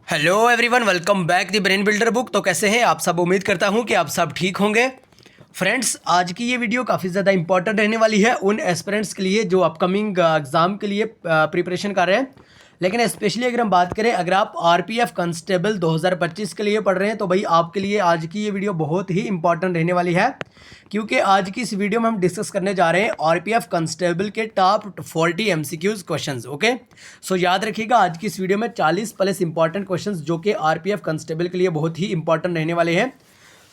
Hello everyone, welcome back the brain builder book. तो कैसे हैं आप सब? उम्मीद करता हूं कि आप सब ठीक होंगे। फ्रेंड्स, आज की ये वीडियो काफ़ी ज़्यादा इंपॉर्टेंट रहने वाली है उन एस्पिरेंट्स के लिए जो अपकमिंग एग्ज़ाम के लिए प्रिपरेशन कर रहे हैं। लेकिन स्पेशली अगर हम बात करें, अगर आप आरपीएफ कांस्टेबल 2025 के लिए पढ़ रहे हैं तो भाई आपके लिए आज की ये वीडियो बहुत ही इंपॉर्टेंट रहने वाली है, क्योंकि आज की इस वीडियो में हम डिस्कस करने जा रहे हैं आरपीएफ कांस्टेबल के टॉप 40 एमसीक्यूज क्वेश्चंस। ओके, सो याद रखिएगा आज की इस वीडियो में 40 प्लस इंपॉर्टेंट क्वेश्चंस जो कि आरपीएफ कांस्टेबल के लिए बहुत ही इंपॉर्टेंट रहने वाले हैं।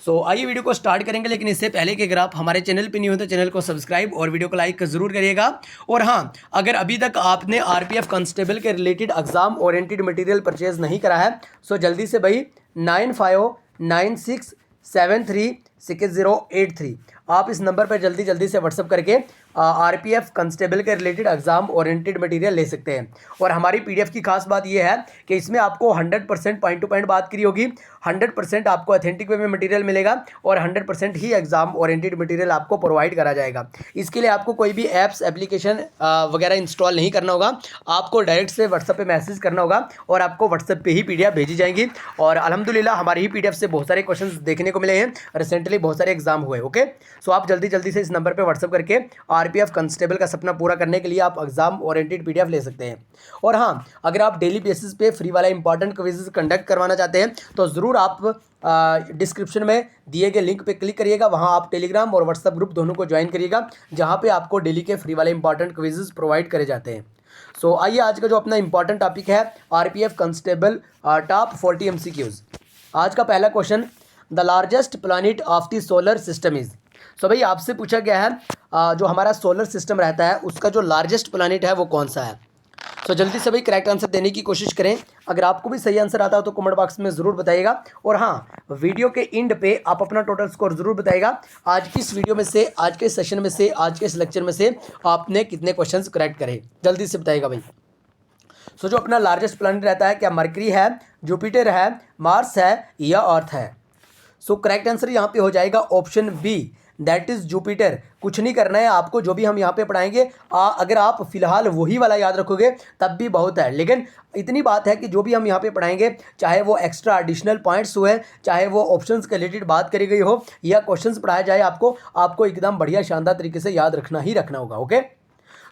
सो आइए वीडियो को स्टार्ट करेंगे, लेकिन इससे पहले कि अगर आप हमारे चैनल पे नहीं हो तो चैनल को सब्सक्राइब और वीडियो को लाइक ज़रूर करिएगा। और हाँ, अगर अभी तक आपने आरपीएफ कांस्टेबल के related exam oriented material purchase नहीं करा है सो जल्दी से भाई 9596736083 आप इस नंबर पर जल्दी से व्हाट्सअप करके आरपीएफ कांस्टेबल के रिलेटेड एग्जाम ओरिएंटेड मटेरियल ले सकते हैं। और हमारी पीडीएफ की खास बात यह है कि इसमें आपको 100% पॉइंट टू पॉइंट बात करी होगी, 100% आपको ऑथेंटिक वे में मटेरियल मिलेगा और 100% ही एग्जाम ओरिएंटेड मटेरियल आपको प्रोवाइड करा जाएगा। इसके लिए आपको कोई भी ऐप्स एप्लीकेशन वगैरह इंस्टॉल नहीं करना होगा, आपको डायरेक्ट से व्हाट्सएप पे मैसेज करना होगा और आपको व्हाट्सएप पे ही पीडीएफ भेजी जाएंगी। और अल्हम्दुलिल्लाह हमारी ही पीडीएफ से बहुत सारे क्वेश्चन देखने को मिले हैं, रिसेंटली बहुत सारे एग्जाम हुए। ओके, सो आप जल्दी से इस नंबर पर व्हाट्सएप करके आरपीएफ कांस्टेबल का सपना पूरा करने के लिए आप एग्जाम ओरिएंटेड पीडीएफ ले सकते हैं। और हाँ, अगर आप डेली बेसिस पे फ्री वाला इंपॉर्टेंट क्विज़ कंडक्ट करवाना चाहते हैं तो ज़रूर आप डिस्क्रिप्शन में दिए गए लिंक पे क्लिक करिएगा, वहाँ आप टेलीग्राम और व्हाट्सएप ग्रुप दोनों को ज्वाइन करिएगा, जहाँ पे आपको डेली के फ्री वाले इंपॉर्टेंट क्विज़ प्रोवाइड करे जाते हैं। सो आइए आज का जो अपना इंपॉर्टेंट टॉपिक है आरपीएफ कांस्टेबल टॉप 40 एमसीक्यूज। आज का पहला question, the largest planet of the solar system is. So भाई आपसे पूछा गया है जो हमारा सोलर सिस्टम रहता है उसका जो लार्जेस्ट प्लैनेट है वो कौन सा है। तो जल्दी से भाई करेक्ट आंसर देने की कोशिश करें। अगर आपको भी सही आंसर आता हो तो कमेंट बॉक्स में ज़रूर बताइएगा। और हाँ, वीडियो के एंड पे आप अपना टोटल स्कोर ज़रूर बताइएगा। आज की इस वीडियो में से, आज के सेशन में से, आज के इस लेक्चर में से आपने कितने क्वेश्चंस करेक्ट करे, जल्दी से बताइएगा भाई। सो जो अपना लार्जेस्ट प्लैनेट रहता है, क्या मरकरी है, जुपिटर है, मार्स है या अर्थ है। सो करेक्ट आंसर यहाँ पे हो जाएगा option B, that is Jupiter. कुछ नहीं करना है आपको, जो भी हम यहाँ पे पढ़ाएंगे अगर आप फिलहाल वही वाला याद रखोगे तब भी बहुत है। लेकिन इतनी बात है कि जो भी हम यहाँ पे पढ़ाएंगे, चाहे वो एक्स्ट्रा एडिशनल पॉइंट्स हुए, चाहे वो ऑप्शंस के रिलेटेड बात करी गई हो या क्वेश्चंस पढ़ाया जाए, आपको एकदम बढ़िया शानदार तरीके से याद रखना ही रखना होगा। ओके,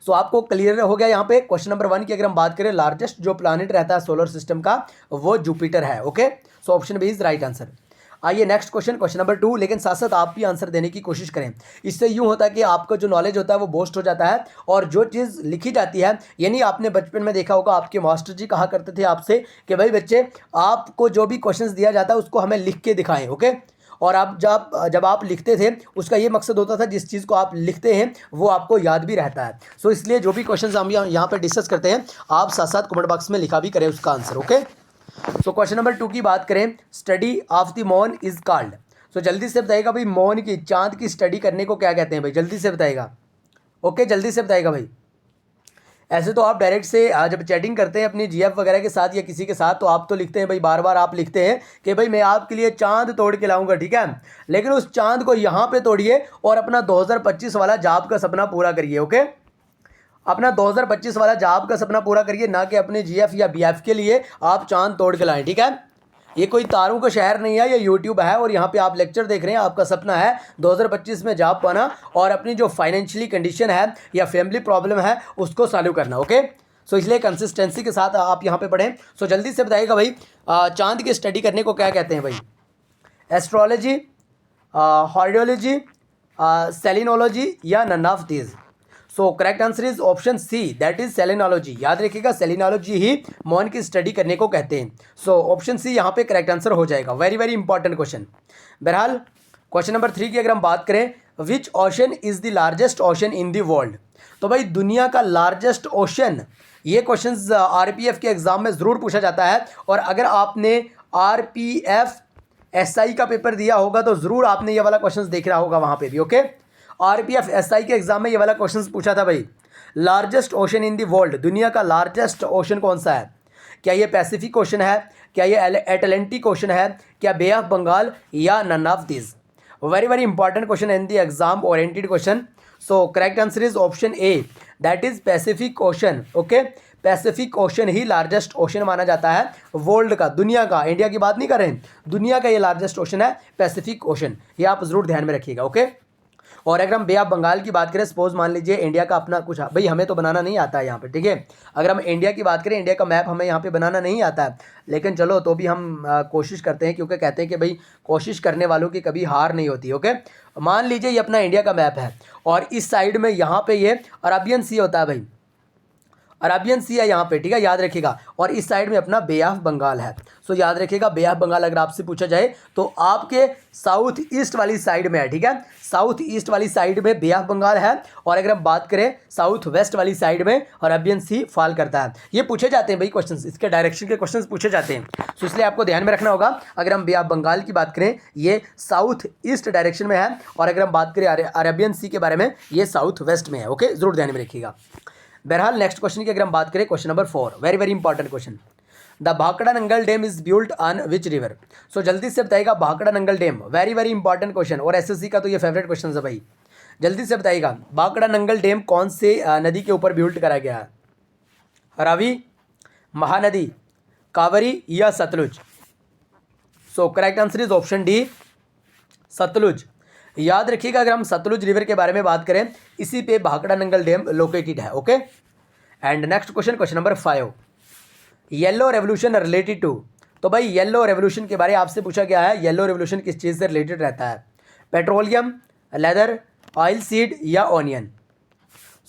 सो आपको क्लियर हो गया यहाँ पे क्वेश्चन नंबर 1 की अगर हम बात करें, लार्जेस्ट जो प्लैनेट रहता है सोलर सिस्टम का वो जुपिटर है। Okay, so option B is right answer. आइए नेक्स्ट क्वेश्चन, क्वेश्चन नंबर 2, लेकिन साथ साथ आप भी आंसर देने की कोशिश करें। इससे यूँ होता है कि आपका जो नॉलेज होता है वो बूस्ट हो जाता है। और जो चीज़ लिखी जाती है, यानी आपने बचपन में देखा होगा आपके मास्टर जी कहा करते थे आपसे कि भाई बच्चे, आपको जो भी क्वेश्चंस दिया जाता है उसको हमें लिख के दिखाएं। ओके, और आप जब आप लिखते थे उसका ये मकसद होता था जिस चीज़ को आप लिखते हैं वो आपको याद भी रहता है। सो इसलिए जो भी क्वेश्चंस हम यहाँ पर डिस्कस करते हैं, आप साथ साथ कमेंट बॉक्स में लिखा भी करें उसका answer. Okay, so question number 2 की बात करें, study of the moon is called. So जल्दी से बताइएगा भाई, मौन की, चांद की स्टडी करने को क्या कहते हैं भाई, जल्दी से बताइएगा। ओके, जल्दी से बताइएगा भाई। ऐसे तो आप डायरेक्ट से जब चैटिंग करते हैं अपनी जीएफ वगैरह के साथ या किसी के साथ, तो आप तो लिखते हैं भाई, बार बार आप लिखते हैं कि भाई मैं आपके लिए चांद तोड़ के लाऊंगा, ठीक है। लेकिन उस चांद को यहाँ पे तोड़िए और अपना 2025 वाला जॉब का सपना पूरा करिए। ओके, अपना 2025 वाला जॉब का सपना पूरा करिए, ना कि अपने जीएफ या बीएफ के लिए आप चांद तोड़ के लाएं, ठीक है। ये कोई तारों का शहर नहीं है, ये यूट्यूब है और यहाँ पे आप लेक्चर देख रहे हैं। आपका सपना है 2025 में जॉब पाना और अपनी जो फाइनेंशियली कंडीशन है या फैमिली प्रॉब्लम है उसको सॉल्व करना। ओके, सो इसलिए कंसिस्टेंसी के साथ आप यहाँ पे पढ़ें। सो जल्दी से बताइएगा भाई, चांद की स्टडी करने को क्या कहते हैं भाई, एस्ट्रोलॉजी, हार्डियोलॉजी, सेलिनोलॉजी या none of these. So correct answer is option C, that is selenology. याद रखिएगा, सेलिनोलॉजी ही मौन की स्टडी करने को कहते हैं। सो ऑप्शन सी यहाँ पे करेक्ट आंसर हो जाएगा। Very very important question. बहरहाल क्वेश्चन नंबर 3 की अगर हम बात करें, which ocean is the largest ocean in the world. तो भाई दुनिया का लार्जेस्ट ओशन, ये क्वेश्चन आरपीएफ के एग्जाम में ज़रूर पूछा जाता है। और अगर आपने आरपीएफ एसआई का पेपर दिया होगा तो ज़रूर आपने ये वाला क्वेश्चन देख रहा होगा वहाँ पे भी। ओके, आरपीएफ एसआई के एग्जाम में ये वाला क्वेश्चन पूछा था भाई, largest ocean in the world, दुनिया का लार्जेस्ट ओशन कौन सा है। क्या ये पैसिफिक ओशन है, क्या ये अटलांटिक ओशन है, क्या बे ऑफ बंगाल या none of this. Very very important question in the exam oriented question. So correct answer is option A, that is Pacific Ocean. Okay, Pacific Ocean ही लार्जेस्ट ओशन माना जाता है वर्ल्ड का, दुनिया का, इंडिया की बात नहीं कर रहे हैं, दुनिया का ये लार्जेस्ट ओशन है पैसिफिक ओशन, ये आप जरूर ध्यान में रखिएगा। ओके, और अगर हम बे ऑफ बंगाल की बात करें, सपोज मान लीजिए इंडिया का अपना कुछ, भाई हमें तो बनाना नहीं आता है यहाँ पे, ठीक है, अगर हम इंडिया की बात करें, इंडिया का मैप हमें यहाँ पे बनाना नहीं आता है, लेकिन चलो तो भी हम कोशिश करते हैं, क्योंकि कहते हैं कि भाई कोशिश करने वालों की कभी हार नहीं होती। ओके, मान लीजिए ये अपना इंडिया का मैप है और इस साइड में यहाँ पे ये अरबियन सी होता है, भाई अरबियन सी है यहाँ पे, ठीक है, याद रखिएगा, और इस साइड में अपना बे ऑफ बंगाल है। सो याद रखिएगा, बे ऑफ बंगाल अगर आपसे पूछा जाए तो आपके साउथ ईस्ट वाली साइड में है, ठीक है, साउथ ईस्ट वाली साइड में बे ऑफ बंगाल है, और अगर हम बात करें साउथ वेस्ट वाली साइड में अरबियन सी फॉल करता है। ये पूछे जाते हैं भाई क्वेश्चंस, इसके डायरेक्शन के क्वेश्चंस पूछे जाते हैं, तो इसलिए आपको ध्यान में रखना होगा। अगर हम बे ऑफ बंगाल की बात करें, ये साउथ ईस्ट डायरेक्शन में है, और अगर हम बात करें अरबियन सी के बारे में, ये साउथ वेस्ट में है। ओके, जरूर ध्यान में रखिएगा। बहरहाल नेक्स्ट क्वेश्चन की अगर हम बात करें, question number 4, very very important question, the Bhakra Nangal dam is built on which river. So जल्दी से बताइएगा, Bhakra Nangal dam, very very important question, और एसएससी का तो ये फेवरेट क्वेश्चन है भाई, जल्दी से बताइएगा, भाखड़ा नंगल डैम कौन से नदी के ऊपर बिल्ट करा गया है? रावी, महानदी, कावेरी या Sutlej? So correct answer is option D, Sutlej. याद रखिएगा, अगर हम सतलुज रिवर के बारे में बात करें, इसी पे भाखड़ा नंगल डैम लोकेटेड है। Okay, and next question, question number 5, yellow revolution related to. तो भाई येलो रेवोल्यूशन के बारे में आपसे पूछा गया है, येलो रेवोल्यूशन किस चीज़ से रिलेटेड रहता है? पेट्रोलियम, लेदर, ऑयल सीड या ऑनियन?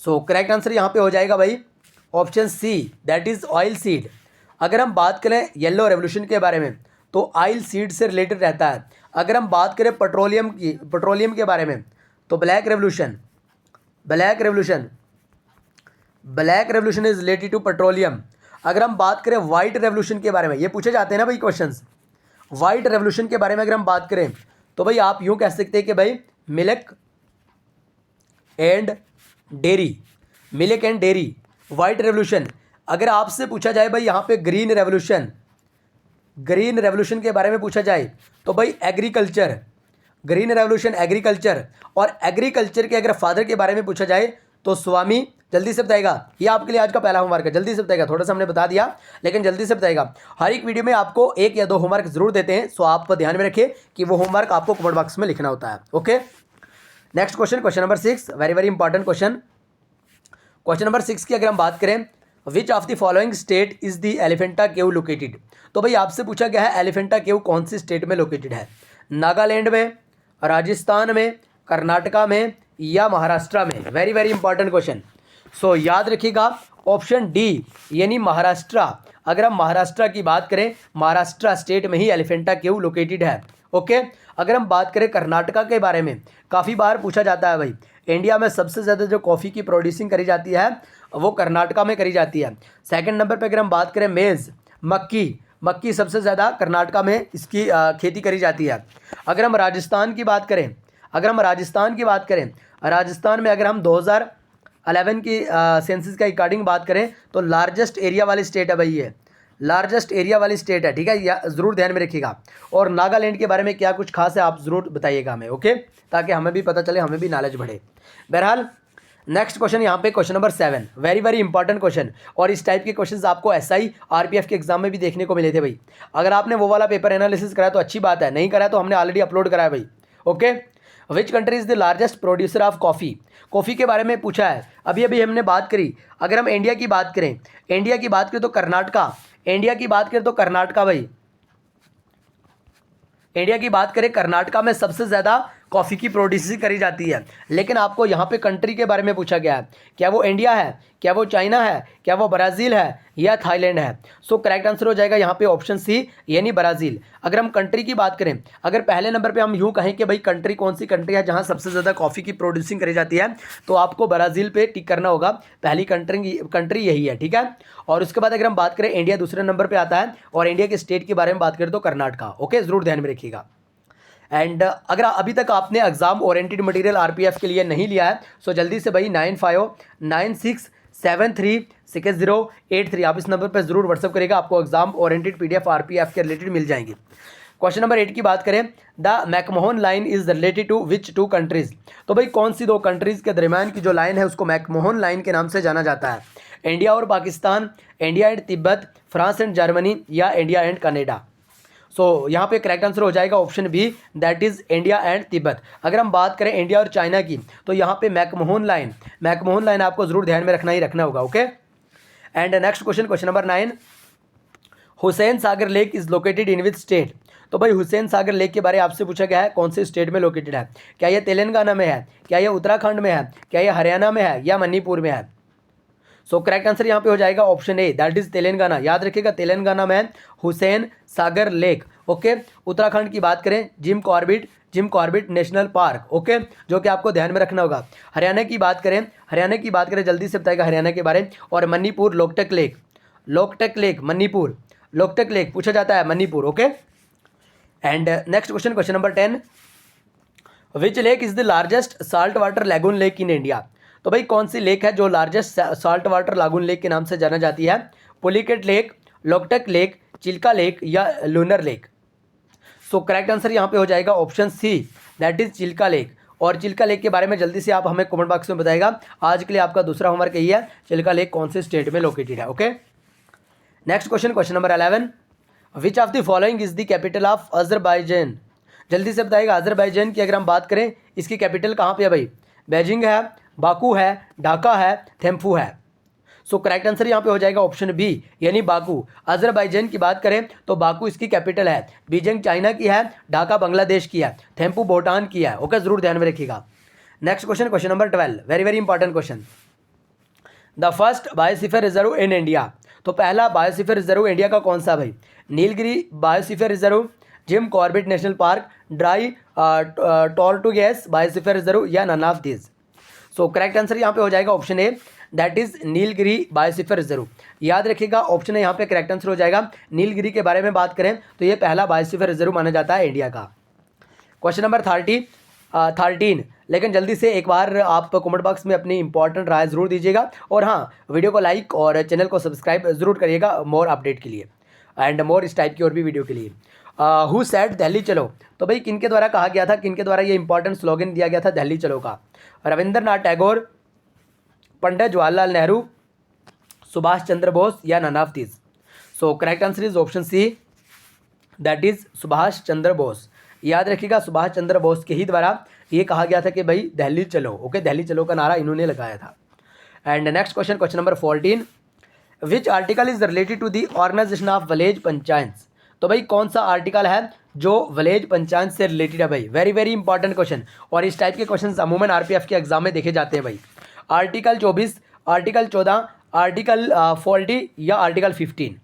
सो करेक्ट आंसर यहाँ पे हो जाएगा भाई option C, that is oil seed. अगर हम बात करें येलो रेवोल्यूशन के बारे में, तो ऑयल सीड से रिलेटेड रहता है। अगर हम बात करें पेट्रोलियम के बारे में, तो black revolution is related to petroleum. अगर हम बात करें वाइट रेवोल्यूशन के बारे में, ये पूछे जाते हैं ना भाई क्वेश्चंस, वाइट रेवोल्यूशन के बारे में अगर हम बात करें, तो भाई आप यूं कह सकते हैं कि भाई milk and dairy, white revolution. अगर आपसे पूछा जाए भाई यहाँ पे ग्रीन रेवोल्यूशन के बारे में पूछा जाए, तो भाई एग्रीकल्चर, ग्रीन रेवोल्यूशन एग्रीकल्चर, और एग्रीकल्चर के अगर फादर के बारे में पूछा जाए तो स्वामी, जल्दी से बताएगा, ये आपके लिए आज का पहला होमवर्क है, जल्दी से बताएगा, थोड़ा सा हमने बता दिया लेकिन जल्दी से बताएगा। हर एक वीडियो में आपको 1 या 2 होमवर्क जरूर देते हैं, सो आप ध्यान में रखिए कि वो होमवर्क आपको कमेंट बॉक्स में लिखना होता है। Okay, next question, question number 6, very very important question. Question number 6 की अगर हम बात करें, which of the following state is the Elephanta cave located. तो भाई आपसे पूछा गया है एलिफेंटा केव कौन सी स्टेट में लोकेटेड है? नागालैंड में, राजस्थान में, कर्नाटका में या महाराष्ट्र में? Very very important question. So याद रखिएगा ऑप्शन डी, यानी महाराष्ट्र। अगर हम महाराष्ट्र की बात करें, महाराष्ट्र स्टेट में ही एलिफेंटा केव लोकेटेड है। ओके, अगर हम बात करें कर्नाटका के बारे में, काफ़ी बार पूछा जाता है भाई, इंडिया में सबसे ज़्यादा जो कॉफ़ी की प्रोड्यूसिंग करी जाती है वो कर्नाटका में करी जाती है। सेकंड नंबर पे अगर हम बात करें मेज़, मक्की सबसे ज़्यादा कर्नाटका में इसकी खेती करी जाती है। अगर हम राजस्थान की बात करें, राजस्थान में अगर हम 2011 की सेंसस के अकॉर्डिंग बात करें, तो लार्जेस्ट एरिया वाली स्टेट है भाई, ये लार्जेस्ट एरिया वाली स्टेट है, ठीक है, या ज़रूर ध्यान में रखिएगा। और नागालैंड के बारे में क्या कुछ खास है आप ज़रूर बताइएगा हमें, ओके, ताकि हमें भी पता चले, हमें भी नॉलेज बढ़े। बहरहाल नेक्स्ट क्वेश्चन यहाँ पे question number 7, very very important question, और इस टाइप के क्वेश्चंस आपको एसआई आरपीएफ के एग्जाम में भी देखने को मिले थे भाई। अगर आपने वो वाला पेपर एनालिसिस करा तो अच्छी बात है, नहीं करा तो हमने ऑलरेडी अपलोड करा है भाई। Okay, which country is the largest producer of coffee के बारे में पूछा है, अभी हमने बात करी। अगर हम इंडिया की बात करें तो कर्नाटका, इंडिया की बात करें तो कर्नाटका भाई, इंडिया की बात करें कर्नाटका में सबसे ज़्यादा कॉफ़ी की प्रोड्यूसिंग करी जाती है। लेकिन आपको यहाँ पे कंट्री के बारे में पूछा गया है, क्या वो इंडिया है, क्या वो चाइना है, क्या वो ब्राज़ील है या थाईलैंड है? सो करेक्ट आंसर हो जाएगा यहाँ पे ऑप्शन सी, यानी ब्राज़ील। अगर हम कंट्री की बात करें, अगर पहले नंबर पे हम यूँ कहें कि भाई कंट्री कौन सी कंट्री है जहाँ सबसे ज़्यादा कॉफ़ी की प्रोड्यूसिंग करी जाती है, तो आपको ब्राज़ील पे टिक करना होगा, पहली कंट्री यही है, ठीक है। और उसके बाद अगर हम बात करें, इंडिया दूसरे नंबर पर आता है, और इंडिया के स्टेट के बारे में बात करें तो कर्नाटका। ओके, ज़रूर ध्यान में रखिएगा। एंड अगर अभी तक आपने एग्जाम ओरिएंटेड मटेरियल आरपीएफ के लिए नहीं लिया है, सो जल्दी से भाई 9596736083 आप इस नंबर पर जरूर व्हाट्सअप करेगा, आपको एग्जाम ओरिएंटेड पीडीएफ आरपीएफ के रिलेटेड मिल जाएंगे। क्वेश्चन नंबर 8 की बात करें, the McMahon line is related to which two countries. तो भाई कौन सी दो कंट्रीज के दरमियान की जो लाइन है उसको मैकमोहन लाइन के नाम से जाना जाता है? इंडिया और Pakistan, India and Tibet, France and Germany, या इंडिया एंड कनाडा। सो यहाँ पे करेक्ट आंसर हो जाएगा option B, that is India and Tibet. अगर हम बात करें इंडिया और चाइना की, तो यहाँ पे मैकमोहन लाइन आपको जरूर ध्यान में रखना ही रखना होगा। Okay, and next question, question number 9, Hussain Sagar lake is located in which state. तो भाई हुसैन सागर लेक के बारे में आपसे पूछा गया है कौन से स्टेट में लोकेटेड है? क्या ये तेलंगाना में है, क्या ये उत्तराखंड में है, क्या ये हरियाणा में है, या मणिपुर में है? सो करेक्ट आंसर यहाँ पे हो जाएगा option A, that is Telangana. याद रखिएगा तेलंगाना में हुसैन सागर लेक। ओके, उत्तराखंड की बात करें gym Corbett national park. Okay, जो कि आपको ध्यान में रखना होगा। हरियाणा की बात करें जल्दी से बताएगा हरियाणा के बारे में। और मणिपुर लोकटक लेक मणिपुर, लोकटक लेक पूछा जाता है Manipur. Okay, and next question, question number 10, which lake is the largest salt water lagoon lake in India. तो भाई कौन सी लेक है जो largest salt water lagoon lake के नाम से जाना जाती है? Pulicat lake, Loktak lake, Chilka lake, या lunar lake. So correct answer यहाँ पे हो जाएगा option C, that is Chilka lake. और चिल्का लेक के बारे में जल्दी से आप हमें कमेंट बॉक्स में बताएगा। आज के लिए आपका दूसरा होमवर्क यही है, चिल्का लेक कौन से स्टेट में लोकेटेड है। Okay, next question, question number 11, which of the following is the capital of Azerbaijan. जल्दी से बताएगा अजरबैजान की अगर हम बात करें, इसकी कैपिटल कहाँ पे है भाई? बीजिंग है, बाकू है, ढाका है, थिम्फू है। सो करेक्ट आंसर यहाँ पे हो जाएगा ऑप्शन बी, यानी बाकू। अजरबैजान की बात करें तो बाकू इसकी कैपिटल है, बीजिंग चाइना की है, ढाका बांग्लादेश की है, थिम्फू भूटान की है। ओके, जरूर ध्यान में रखिएगा। Next question, question number 12, very very important question, the first biosphere reserve in India. तो पहला बायोस्फीयर रिजर्व इंडिया का कौन सा भाई? Nilgiri biosphere reserve, Jim Corbett national park, dry Tortugas biosphere reserve, या none of this. So correct answer यहाँ पे हो जाएगा option A, that is Nilgiri biosphere reserve. याद रखिएगा ऑप्शन ए यहाँ पे करेक्ट आंसर हो जाएगा। नीलगिरी के बारे में बात करें तो ये पहला बायोस्फीयर रिजर्व माना जाता है इंडिया का। क्वेश्चन नंबर 13, लेकिन जल्दी से एक बार आप कमेंट बॉक्स में अपनी इंपॉर्टेंट राय जरूर दीजिएगा। और हाँ, वीडियो को लाइक और चैनल को सब्सक्राइब जरूर करिएगा मोर अपडेट के लिए एंड मोर इस टाइप की और भी वीडियो के लिए। हु सेड दिल्ली चलो। तो भाई किन के द्वारा कहा गया था, किन के द्वारा ये इंपॉर्टेंट स्लोगन दिया गया था दिल्ली चलो का? रविंद्रनाथ टैगोर, पंडित जवाहरलाल नेहरू, सुभाष चंद्र बोस, या none of this. So correct answer is option C, that is Subhash Chandra Bose. याद रखिएगा सुभाष चंद्र बोस के ही द्वारा ये कहा गया था कि भाई दिल्ली चलो। ओके, दिल्ली चलो का नारा इन्होंने लगाया था। And next question, question number 14, which article is related to the organisation of village panchayat. तो भाई कौन सा आर्टिकल है जो विलेज पंचायत से रिलेटेड है भाई? वेरी वेरी इंपॉर्टेंट क्वेश्चन, और इस टाइप के क्वेश्चन अमूमन आरपीएफ के एग्जाम में देखे जाते हैं भाई। आर्टिकल 24, आर्टिकल 14, आर्टिकल 40, या आर्टिकल 15।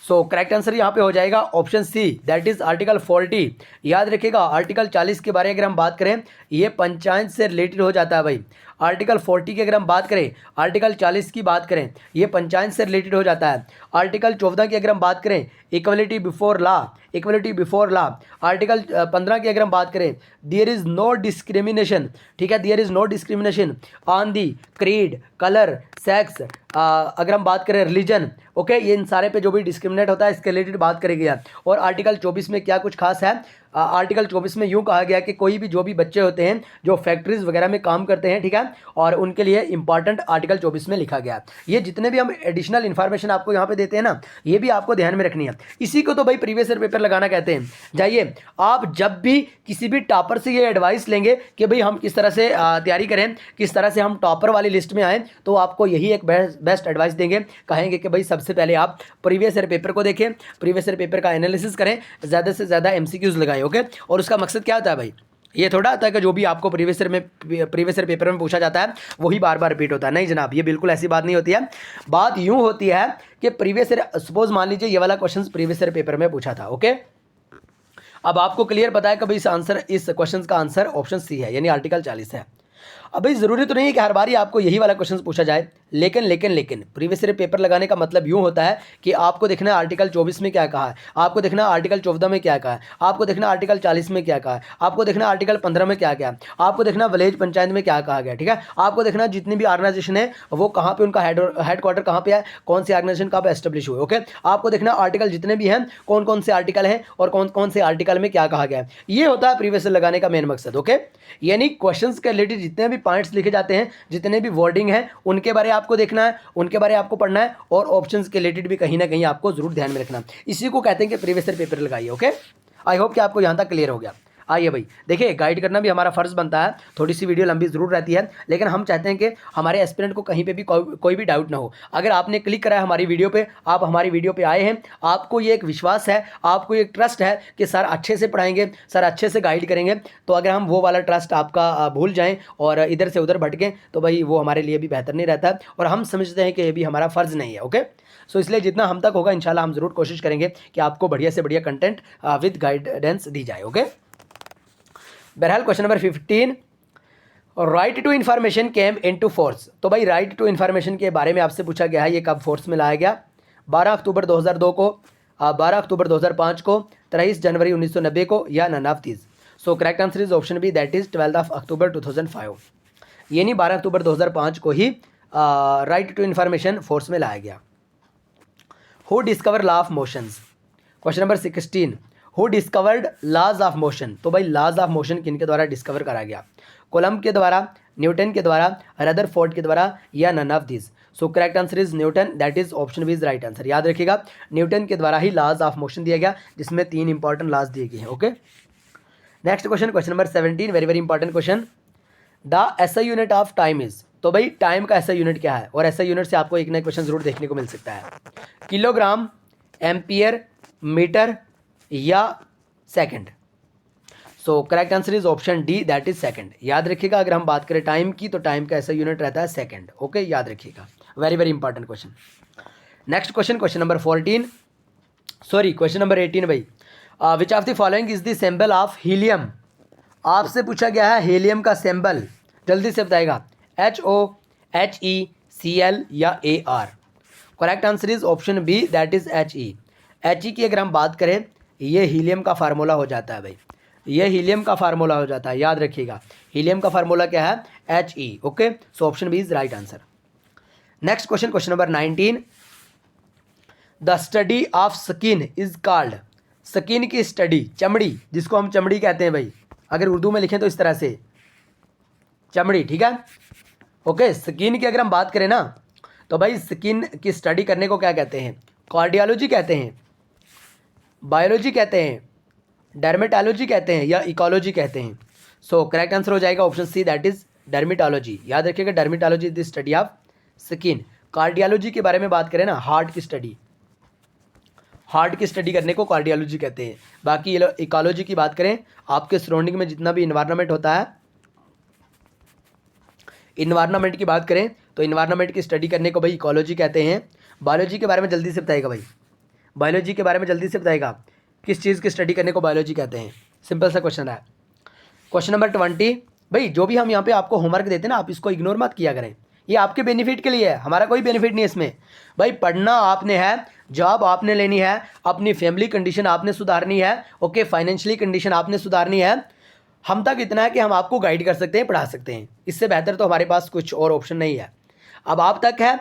सो करेक्ट आंसर यहाँ पे हो जाएगा option C, that is article 40। याद रखिएगा आर्टिकल 40 के बारे में अगर हम बात करें, ये पंचायत से रिलेटेड हो जाता है भाई। आर्टिकल 40 की अगर हम बात करें, आर्टिकल 40 की बात करें, ये पंचायत से रिलेटेड हो जाता है। आर्टिकल 14 की अगर हम बात करें, इक्वलिटी बिफोर लॉ। आर्टिकल 15 की अगर हम बात करें, देयर इज नो डिस्क्रिमिनेशन, ठीक है, there is no discrimination on the creed, colour, sex, अगर हम बात करें रिलीजन। ओके, ये इन सारे पे जो भी डिस्क्रिमिनेट होता है इसके रिलेटेड बात करेगी। और आर्टिकल 24 में क्या कुछ खास है? आर्टिकल 24 में यूँ कहा गया कि कोई भी जो भी बच्चे होते हैं जो फैक्ट्रीज वगैरह में काम करते हैं, ठीक है, और उनके लिए इंपॉर्टेंट आर्टिकल 24 में लिखा गया। ये जितने भी हम एडिशनल इन्फॉर्मेशन आपको यहाँ पे देते हैं ना, ये भी आपको ध्यान में रखनी है। इसी को तो भाई प्रीवियस ईयर पेपर लगाना कहते हैं। जाइए, आप जब भी किसी भी टॉपर से ये एडवाइस लेंगे कि भाई हम किस तरह से तैयारी करें, किस तरह से हम टॉपर वाली लिस्ट में आएँ, तो आपको यही एक बेस्ट एडवाइस देंगे। कहेंगे कि भाई सबसे पहले आप प्रीवियस ईयर पेपर को देखें, प्रीवियस ईयर पेपर का एनालिसिस करें, ज़्यादा से ज़्यादा MCQs लगाएं। ओके, और उसका मकसद क्या होता है भाई? ये थोड़ा आता है कि जो भी आपको प्रीवियस ईयर पेपर में पूछा जाता है वही बार बार रिपीट होता है। नहीं जनाब, ये बिल्कुल ऐसी बात नहीं होती है। बात यूँ होती है कि प्रीवियस ईयर, सपोज मान लीजिए ये वाला क्वेश्चन प्रीवियस ईयर पेपर में पूछा था। ओके, अब आपको क्लियर पता है कि भाई इस क्वेश्चन का आंसर ऑप्शन सी है, यानी आर्टिकल 40 है। अब भाई ज़रूरी तो नहीं है कि हर बार ही आपको यही वाला क्वेश्चन पूछा जाए, लेकिन प्रीवियस ईयर पेपर लगाने का मतलब यूँ होता है कि आपको देखना है आर्टिकल 24 में क्या कहा है, आपको देखना है आर्टिकल 14 में क्या कहा है, आपको देखना आर्टिकल 40 में क्या कहा है, आपको देखना आर्टिकल 15 में क्या क्या है, आपको देखना विलेज पंचायत में क्या कहा गया, ठीक है। आपको देखना जितनी भी ऑर्गेनाइजेशन है वो कहाँ पे, उनका हेड क्वार्टर कहाँ पे है, कौन सी ऑर्गेनाइजेशन कहाँ पे एस्टेब्लिश हुई, ओके। आपको देखना आर्टिकल जितने भी हैं कौन कौन से आर्टिकल हैं और कौन कौन से आर्टिकल में क्या कहा गया है। ये होता है प्रीवियस ईयर लगाने का मेन मकसद, ओके। यानी क्वेश्चंस के रिलेटेड जितने भी पॉइंट्स लिखे जाते हैं, जितने भी वर्डिंग है, उनके बारे आपको देखना है, उनके बारे आपको पढ़ना है, और ऑप्शंस के रिलेटेड भी कहीं ना कहीं आपको जरूर ध्यान में रखना। इसी को कहते हैं कि प्रीवियस ईयर पेपर लगाइए, ओके। आई होप कि आपको यहाँ तक क्लियर हो गया। आइए भाई देखिए, गाइड करना भी हमारा फर्ज बनता है, थोड़ी सी वीडियो लंबी जरूर रहती है, लेकिन हम चाहते हैं कि हमारे एस्पिरेंट को कहीं पे भी कोई भी डाउट ना हो। अगर आपने क्लिक करा है हमारी वीडियो पे, आप हमारी वीडियो पे आए हैं, आपको ये एक विश्वास है, आपको एक ट्रस्ट है कि सर अच्छे से पढ़ाएंगे, सर अच्छे से गाइड करेंगे, तो अगर हम वो वाला ट्रस्ट आपका भूल जाएँ और इधर से उधर भटकें तो भाई वो हमारे लिए भी बेहतर नहीं रहता है, और हम समझते हैं कि ये भी हमारा फ़र्ज़ नहीं है, ओके। सो इसलिए जितना हम तक होगा इंशाल्लाह हम ज़रूर कोशिश करेंगे कि आपको बढ़िया से बढ़िया कंटेंट विद गाइडेंस दी जाए, ओके। बहरहाल question number 15, right to information came into force. तो भाई राइट टू इन्फॉर्मेशन के बारे में आपसे पूछा गया है, ये कब फोर्स में लाया गया? 12 अक्टूबर 2002 को, 12 अक्टूबर 2005 को, 23 जनवरी 1990 को, या none of these. So correct answer is option B, that is 12 अक्टूबर 2005। यानी 12 अक्टूबर 2005 को ही राइट टू इन्फॉर्मेशन फोर्स में लाया गया। Who discover law of motions? Question number 16, who discovered laws of motion? तो भाई लॉज ऑफ मोशन किनके द्वारा डिस्कवर करा गया? कोलम्ब के द्वारा, न्यूटन के द्वारा, रदरफोर्ड के द्वारा, या none of this. So correct answer is Newton, that is option B is right answer. याद रखिएगा न्यूटन के द्वारा ही लॉज ऑफ मोशन दिया गया, जिसमें 3 इंपॉर्टेंट लॉज दिए गए हैं, okay. Next question, question number 17, very very important question. The SI unit of time is? तो भाई टाइम का एसआई यूनिट क्या है? और एसआई यूनिट से आपको एक नया क्वेश्चन जरूर देखने को मिल सकता है। किलोग्राम, एम्पियर, मीटर, या second? So correct answer is option D, that is second. याद रखिएगा अगर हम बात करें टाइम की तो टाइम का ऐसा यूनिट रहता है सेकंड, ओके। याद रखिएगा, very very important question. Next question, question number 14, sorry question number 18 भाई। Which of the following is the symbol of helium? आपसे पूछा गया है हीलियम का सिंबल, जल्दी से बताएगा। HO, HE, Cl या AR? Correct answer is option B, that is HE। HE की अगर हम बात करें, ये हीलियम का फार्मूला हो जाता है भाई, ये हीलियम का फार्मूला हो जाता है। याद रखिएगा हीलियम का फार्मूला क्या है? HE, okay. So option B is right answer. Next question, question number 19, the study of skin is called? Skin की स्टडी, चमड़ी, जिसको हम चमड़ी कहते हैं भाई, अगर उर्दू में लिखें तो इस तरह से चमड़ी, ठीक है, ओके। स्किन की अगर हम बात करें ना तो भाई स्किन की स्टडी करने को क्या कहते हैं? कार्डियोलॉजी कहते हैं, बायोलॉजी कहते हैं, डर्मेटोलॉजी कहते हैं, या इकोलॉजी कहते हैं? सो करेक्ट आंसर हो जाएगा option C, that is dermatology. याद रखिएगा dermatology is the study of skin. Cardiology के बारे में बात करें ना, हार्ट की स्टडी, हार्ट की स्टडी करने को कार्डियोलॉजी कहते हैं। बाकी इकोलॉजी की बात करें, आपके सराउंडिंग में जितना भी इन्वायरमेंट होता है, इन्वायरमेंट की बात करें तो इन्वायरमेंट की स्टडी करने को भाई इकोलॉजी कहते हैं। बायोलॉजी के बारे में जल्दी से बताएगा भाई, बायोलॉजी के बारे में जल्दी से बताएगा, किस चीज़ की स्टडी करने को बायोलॉजी कहते हैं? सिंपल सा क्वेश्चन है। क्वेश्चन नंबर 20, भाई जो भी हम यहाँ पे आपको होमवर्क देते हैं ना, आप इसको इग्नोर मत किया करें, ये आपके बेनिफिट के लिए है, हमारा कोई बेनिफिट नहीं है इसमें। भाई पढ़ना आपने है, जॉब आपने लेनी है, अपनी फैमिली कंडीशन आपने सुधारनी है, ओके, फाइनेंशियली कंडीशन आपने सुधारनी है। हम तक इतना है कि हम आपको गाइड कर सकते हैं, पढ़ा सकते हैं, इससे बेहतर तो हमारे पास कुछ और ऑप्शन नहीं है। अब आप तक है,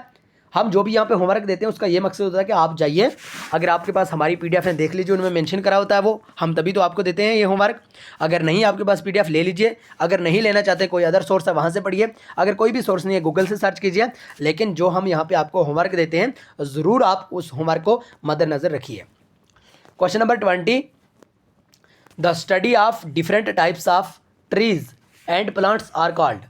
हम जो भी यहाँ पे होमवर्क देते हैं उसका ये मकसद होता है कि आप जाइए, अगर आपके पास हमारी PDF है देख लीजिए, उनमें मेंशन करा होता है वो, हम तभी तो आपको देते हैं ये होमवर्क। अगर नहीं आपके पास PDF ले लीजिए, अगर नहीं लेना चाहते कोई अदर सोर्स है वहाँ से पढ़िए, अगर कोई भी सोर्स नहीं है गूगल से सर्च कीजिए, लेकिन जो हम यहाँ पर आपको होमवर्क देते हैं ज़रूर आप उस होमवर्क को मद्देनज़र रखिए। Question number 20, the study of different types of trees and plants are called?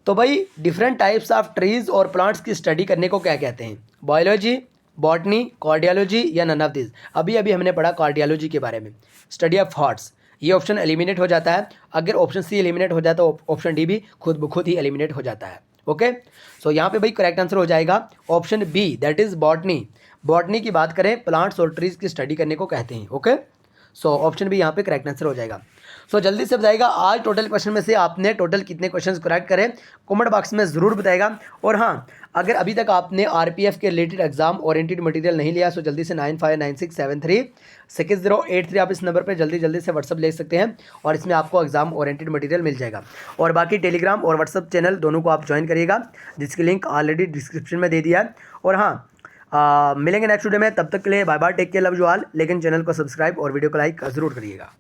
तो भाई डिफरेंट टाइप्स ऑफ ट्रीज और प्लांट्स की स्टडी करने को क्या कहते हैं? बायोलॉजी, बॉटनी, कार्डियोलॉजी, या नन ऑफ दिस? अभी अभी हमने पढ़ा कार्डियोलॉजी के बारे में, स्टडी ऑफ हार्ट्स। ये ऑप्शन एलिमिनेट हो जाता है, अगर ऑप्शन सी एलिमिनेट हो जाता है तो ऑप्शन डी भी खुद ब खुद ही एलिमिनेट हो जाता है, ओके। सो यहाँ पे भाई करेक्ट आंसर हो जाएगा option B, that is botany. Botany की बात करें, प्लांट्स और ट्रीज की स्टडी करने को कहते हैं, ओके। सो ऑप्शन बी यहाँ पे करेक्ट आंसर हो जाएगा। सो जल्दी से बताइएगा आज टोटल क्वेश्चन में से आपने टोटल कितने क्वेश्चंस करेक्ट करें, कमेंट बॉक्स में ज़रूर बताएगा। और हाँ, अगर अभी तक आपने आरपीएफ के रिलेटेड एग्जाम ओरिएंटेड मटेरियल नहीं लिया, सो जल्दी से 9596736083 आप इस नंबर पर जल्दी से व्हाट्सअप ले सकते हैं और इसमें आपको एग्जाम ओरिएंटेड मटेरियल मिल जाएगा। और बाकी टेलीग्राम और व्हाट्सअप चैनल दोनों को आप ज्वाइन करिएगा, जिसकी लिंक ऑलरेडी डिस्क्रिप्शन में दे दिया है। और हाँ, मिलेंगे नेक्स्ट वीडियो में, तब तक के लिए bye bye, take care, love you all. लेकिन चैनल को सब्सक्राइब और वीडियो को लाइक ज़रूर करिएगा।